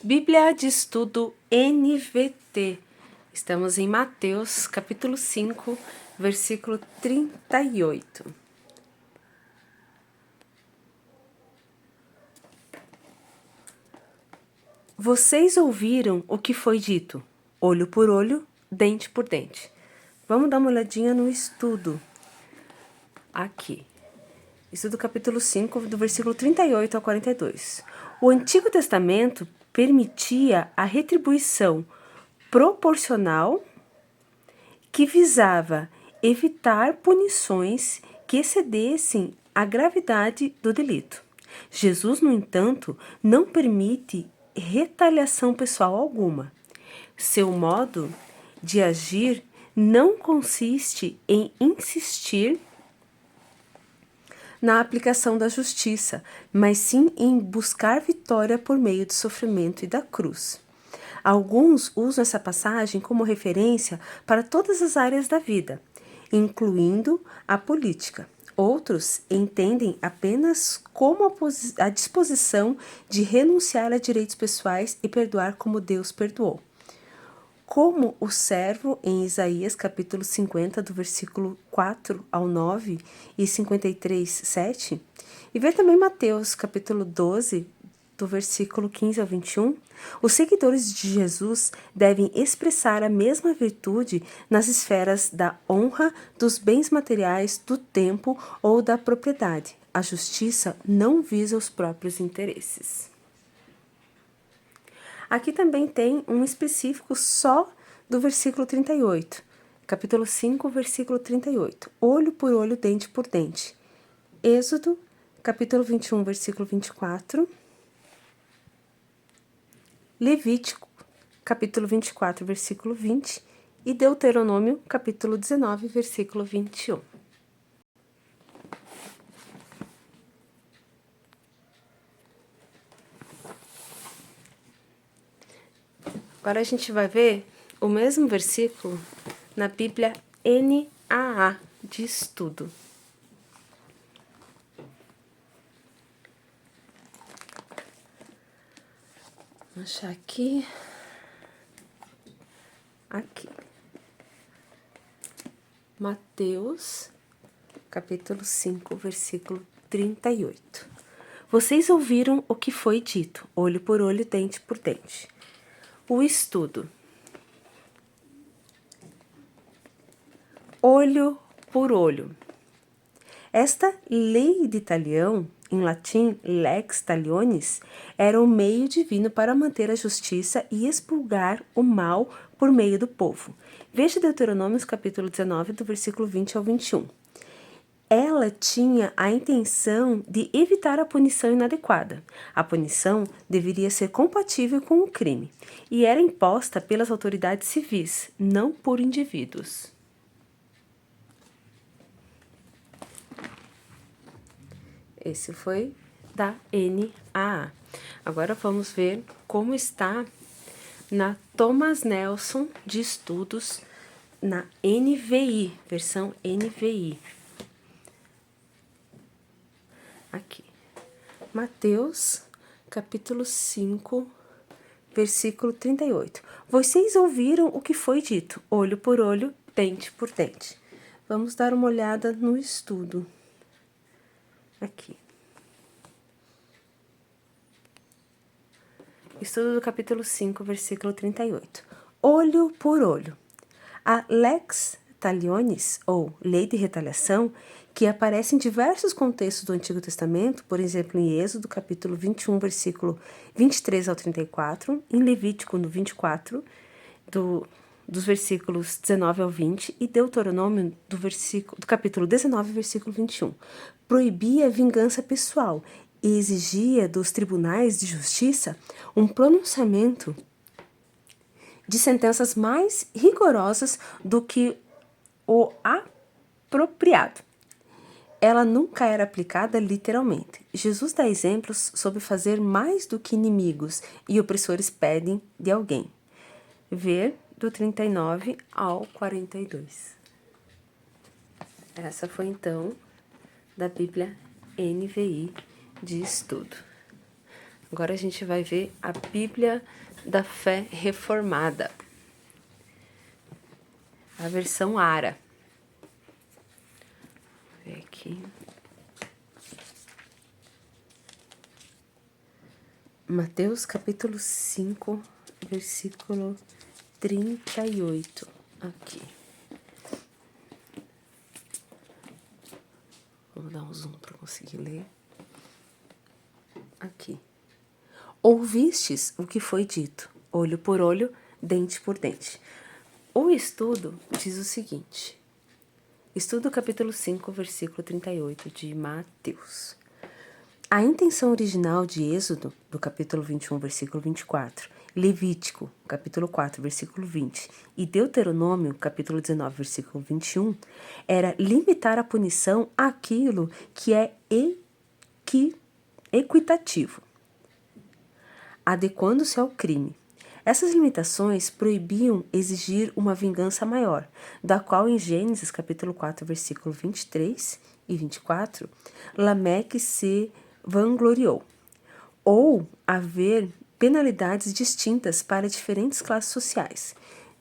Bíblia de Estudo NVT. Estamos em Mateus, capítulo 5, versículo 38. Vocês ouviram o que foi dito, olho por olho, dente por dente. Vamos dar uma olhadinha no estudo. Aqui. Estudo capítulo 5, do versículo 38 ao 42. O Antigo Testamento permitia a retribuição proporcional que visava evitar punições que excedessem a gravidade do delito. Jesus, no entanto, não permite retaliação pessoal alguma. Seu modo de agir não consiste em insistir na aplicação da justiça, mas sim em buscar vitória por meio do sofrimento e da cruz. Alguns usam essa passagem como referência para todas as áreas da vida, incluindo a política. Outros entendem apenas como a disposição de renunciar a direitos pessoais e perdoar como Deus perdoou. Como o servo em Isaías capítulo 50, do versículo 4 ao 9 e 53, 7, e ver também Mateus capítulo 12, do versículo 15 ao 21, os seguidores de Jesus devem expressar a mesma virtude nas esferas da honra, dos bens materiais, do tempo ou da propriedade. A justiça não visa os próprios interesses. Aqui também tem um específico só do versículo 38, capítulo 5, versículo 38. Olho por olho, dente por dente. Êxodo, capítulo 21, versículo 24. Levítico, capítulo 24, versículo 20. E Deuteronômio, capítulo 19, versículo 21. Agora a gente vai ver o mesmo versículo na Bíblia NAA de Estudo. Vou achar aqui. Aqui. Mateus, capítulo 5, versículo 38. Vocês ouviram o que foi dito, olho por olho, dente por dente. O estudo. Olho por olho. Esta lei de talião, em latim lex talionis, era um meio divino para manter a justiça e expurgar o mal por meio do povo. Veja Deuteronômio capítulo 19, do versículo 20 ao 21. Ela tinha a intenção de evitar a punição inadequada. A punição deveria ser compatível com o crime e era imposta pelas autoridades civis, não por indivíduos. Esse foi da NAA. Agora vamos ver como está na Thomas Nelson de Estudos, na NVI, versão NVI. Aqui. Mateus, capítulo 5, versículo 38. Vocês ouviram o que foi dito, olho por olho, dente por dente. Vamos dar uma olhada no estudo. Aqui. Estudo do capítulo 5, versículo 38. Olho por olho. A lex talionis, ou lei de retaliação, que aparece em diversos contextos do Antigo Testamento, por exemplo, em Êxodo, capítulo 21, versículo 23 ao 34, em Levítico, no 24, dos versículos 19 ao 20, e Deuteronômio, do capítulo 19, versículo 21. Proibia a vingança pessoal e exigia dos tribunais de justiça um pronunciamento de sentenças mais rigorosas do que o apropriado. Ela nunca era aplicada literalmente. Jesus dá exemplos sobre fazer mais do que inimigos e opressores pedem de alguém. Ver do 39 ao 42. Essa foi então da Bíblia NVI de Estudo. Agora a gente vai ver a Bíblia da Fé Reformada, a versão ARA. Vou ver aqui. Mateus capítulo 5, versículo 38. Aqui. Vou dar um zoom para conseguir ler. Aqui. Ouvistes o que foi dito, olho por olho, dente por dente. O estudo diz o seguinte. Estudo capítulo 5, versículo 38 de Mateus. A intenção original de Êxodo, do capítulo 21, versículo 24, Levítico, capítulo 4, versículo 20, e Deuteronômio, capítulo 19, versículo 21, era limitar a punição àquilo que é equitativo, adequando-se ao crime. Essas limitações proibiam exigir uma vingança maior, da qual em Gênesis capítulo 4, versículo 23 e 24, Lameque se vangloriou, ou haver penalidades distintas para diferentes classes sociais.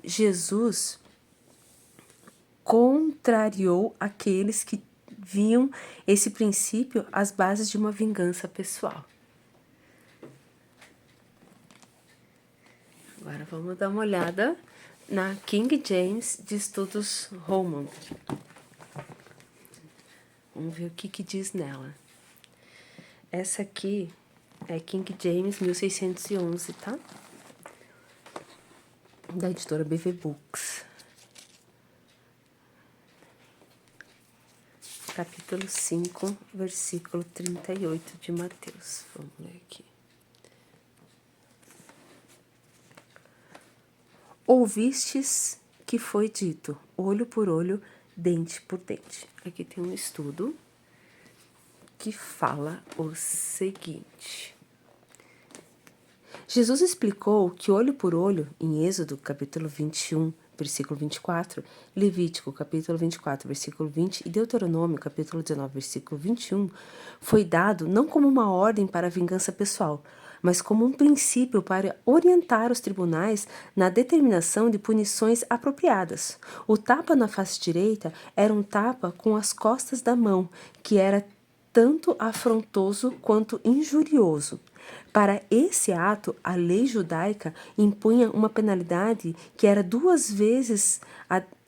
Jesus contrariou aqueles que viam esse princípio às bases de uma vingança pessoal. Agora vamos dar uma olhada na King James de Estudos Roman. Vamos ver o que diz nela. Essa aqui é King James 1611, tá? Da editora BV Books. Capítulo 5, versículo 38 de Mateus. Vamos ler aqui. Ouvistes que foi dito, olho por olho, dente por dente. Aqui tem um estudo que fala o seguinte. Jesus explicou que olho por olho, em Êxodo, capítulo 21, versículo 24, Levítico, capítulo 24, versículo 20 e Deuteronômio, capítulo 19, versículo 21, foi dado não como uma ordem para a vingança pessoal, mas como um princípio para orientar os tribunais na determinação de punições apropriadas. O tapa na face direita era um tapa com as costas da mão, que era tanto afrontoso quanto injurioso. Para esse ato, a lei judaica impunha uma penalidade que era 2 vezes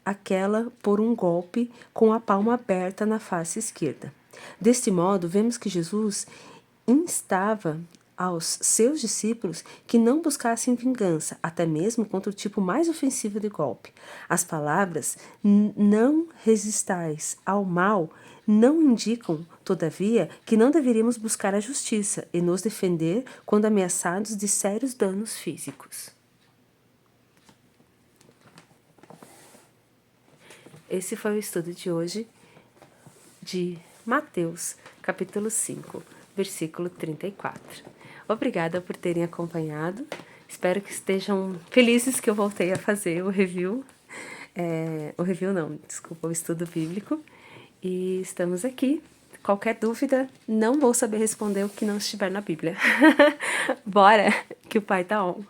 aquela por um golpe com a palma aberta na face esquerda. Deste modo, vemos que Jesus instava aos seus discípulos que não buscassem vingança, até mesmo contra o tipo mais ofensivo de golpe. As palavras não resistais ao mal não indicam, todavia, que não deveríamos buscar a justiça e nos defender quando ameaçados de sérios danos físicos. Esse foi o estudo de hoje de Mateus, capítulo 5, versículo 34. Obrigada por terem acompanhado. Espero que estejam felizes que eu voltei a fazer o review. O estudo bíblico. E estamos aqui. Qualquer dúvida, não vou saber responder o que não estiver na Bíblia. Bora, que o Pai tá on.